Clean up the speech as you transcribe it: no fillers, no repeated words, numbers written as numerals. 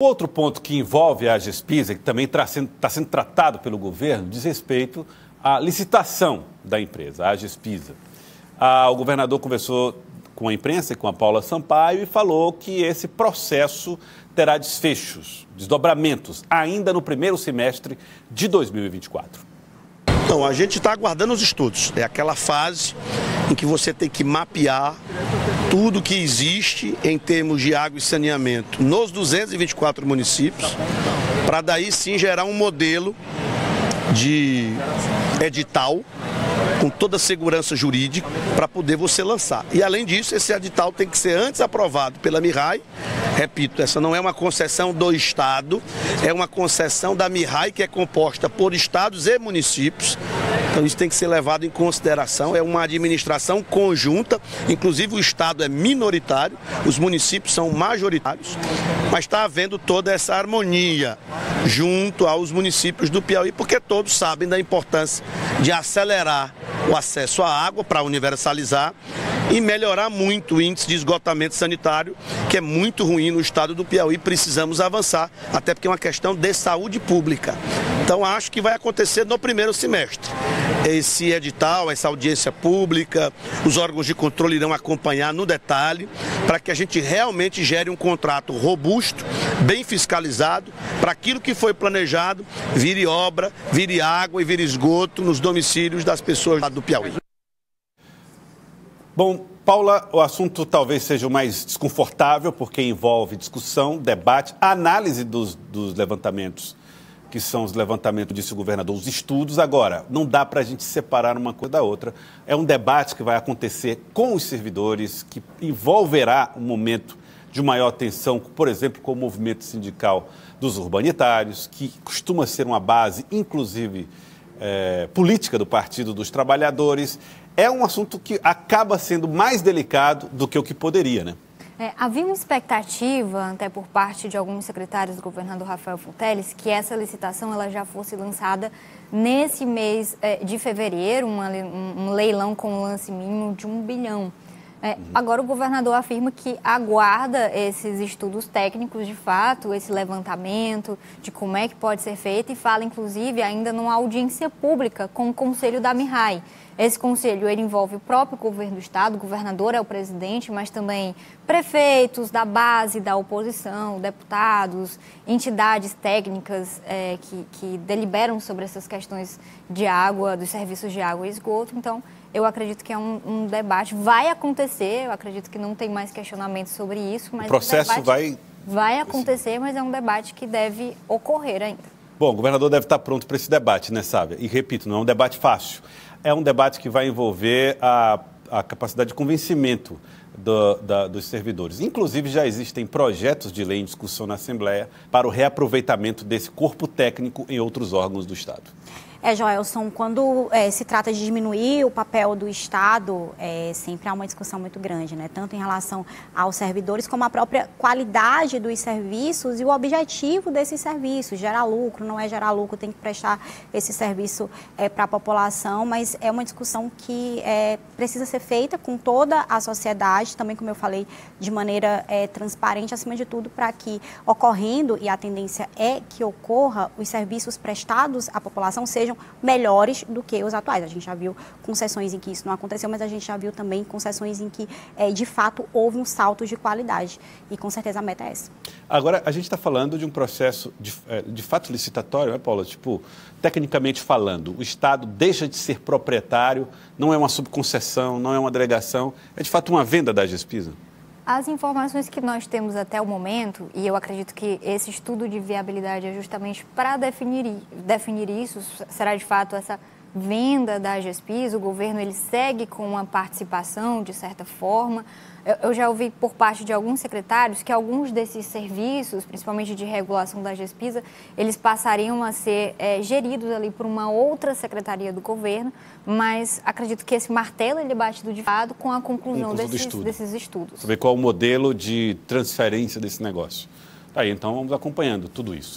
Outro ponto que envolve a Agespisa, que também está sendo tratado pelo governo, diz respeito à licitação da empresa, a Agespisa. O governador conversou com a imprensa e com a Paula Sampaio e falou que esse processo terá desfechos, desdobramentos, ainda no primeiro semestre de 2024. Então, a gente está aguardando os estudos. É aquela fase em que você tem que mapear tudo que existe em termos de água e saneamento nos 224 municípios, para daí sim gerar um modelo de edital com toda a segurança jurídica para poder você lançar. E além disso, esse edital tem que ser antes aprovado pela MIRRAI. Repito, essa não é uma concessão do Estado, é uma concessão da MIRRAI que é composta por estados e municípios. Então isso tem que ser levado em consideração, é uma administração conjunta, inclusive o Estado é minoritário, os municípios são majoritários, mas está havendo toda essa harmonia junto aos municípios do Piauí, porque todos sabem da importância de acelerar o acesso à água para universalizar e melhorar muito o índice de esgotamento sanitário, que é muito ruim no estado do Piauí. Precisamos avançar, até porque é uma questão de saúde pública. Então acho que vai acontecer no primeiro semestre. Esse edital, essa audiência pública, os órgãos de controle irão acompanhar no detalhe, para que a gente realmente gere um contrato robusto, bem fiscalizado, para aquilo que foi planejado vire obra, vire água e vire esgoto nos domicílios das pessoas do Piauí. Bom, Paula, o assunto talvez seja o mais desconfortável, porque envolve discussão, debate, análise dos levantamentos, que são os levantamentos, disse o governador, os estudos. Agora, não dá para a gente separar uma coisa da outra. É um debate que vai acontecer com os servidores, que envolverá um momento de maior tensão, por exemplo, com o movimento sindical dos urbanitários, que costuma ser uma base, inclusive, política do Partido dos Trabalhadores. É um assunto que acaba sendo mais delicado do que o que poderia, né? Havia uma expectativa, até por parte de alguns secretários do governador Rafael Fonteles, que essa licitação ela já fosse lançada nesse mês de fevereiro, um leilão com um lance mínimo de 1 bilhão. Agora o governador afirma que aguarda esses estudos técnicos de fato, esse levantamento de como é que pode ser feito e fala inclusive ainda numa audiência pública com o conselho da MIRRAI. Esse conselho ele envolve o próprio governo do estado, o governador é o presidente, mas também prefeitos da base, da oposição, deputados, entidades técnicas que deliberam sobre essas questões de água, dos serviços de água e esgoto. Então, eu acredito que é um debate, vai acontecer, eu acredito que não tem mais questionamento sobre isso, mas o processo vai acontecer, mas é um debate que deve ocorrer ainda. Bom, o governador deve estar pronto para esse debate, né, Sávia? E repito, não é um debate fácil. É um debate que vai envolver a capacidade de convencimento dos servidores. Inclusive, já existem projetos de lei em discussão na Assembleia para o reaproveitamento desse corpo técnico em outros órgãos do Estado. Joelson, quando se trata de diminuir o papel do Estado, sempre há uma discussão muito grande, né? Tanto em relação aos servidores, como a própria qualidade dos serviços e o objetivo desses serviços. Gerar lucro, não é gerar lucro, tem que prestar esse serviço para a população, mas é uma discussão que precisa ser feita com toda a sociedade, também, como eu falei, de maneira transparente, acima de tudo, para que, ocorrendo, e a tendência é que ocorra, os serviços prestados à população sejam melhores do que os atuais. A gente já viu concessões em que isso não aconteceu, mas a gente já viu também concessões em que, de fato, houve um salto de qualidade. E, com certeza, a meta é essa. Agora, a gente está falando de um processo de fato licitatório, né, Paula? Tipo, tecnicamente falando, o Estado deixa de ser proprietário, não é uma subconcessão, não é uma delegação, é, de fato, uma venda da Agespisa? As informações que nós temos até o momento, e eu acredito que esse estudo de viabilidade é justamente para definir isso, será de fato essa venda da Agespisa, o governo ele segue com uma participação de certa forma. Eu já ouvi por parte de alguns secretários que alguns desses serviços, principalmente de regulação da Agespisa, eles passariam a ser geridos ali por uma outra secretaria do governo, mas acredito que esse martelo ele é batido de fato com a conclusão desses estudos. Saber qual é o modelo de transferência desse negócio. Tá aí, então vamos acompanhando tudo isso.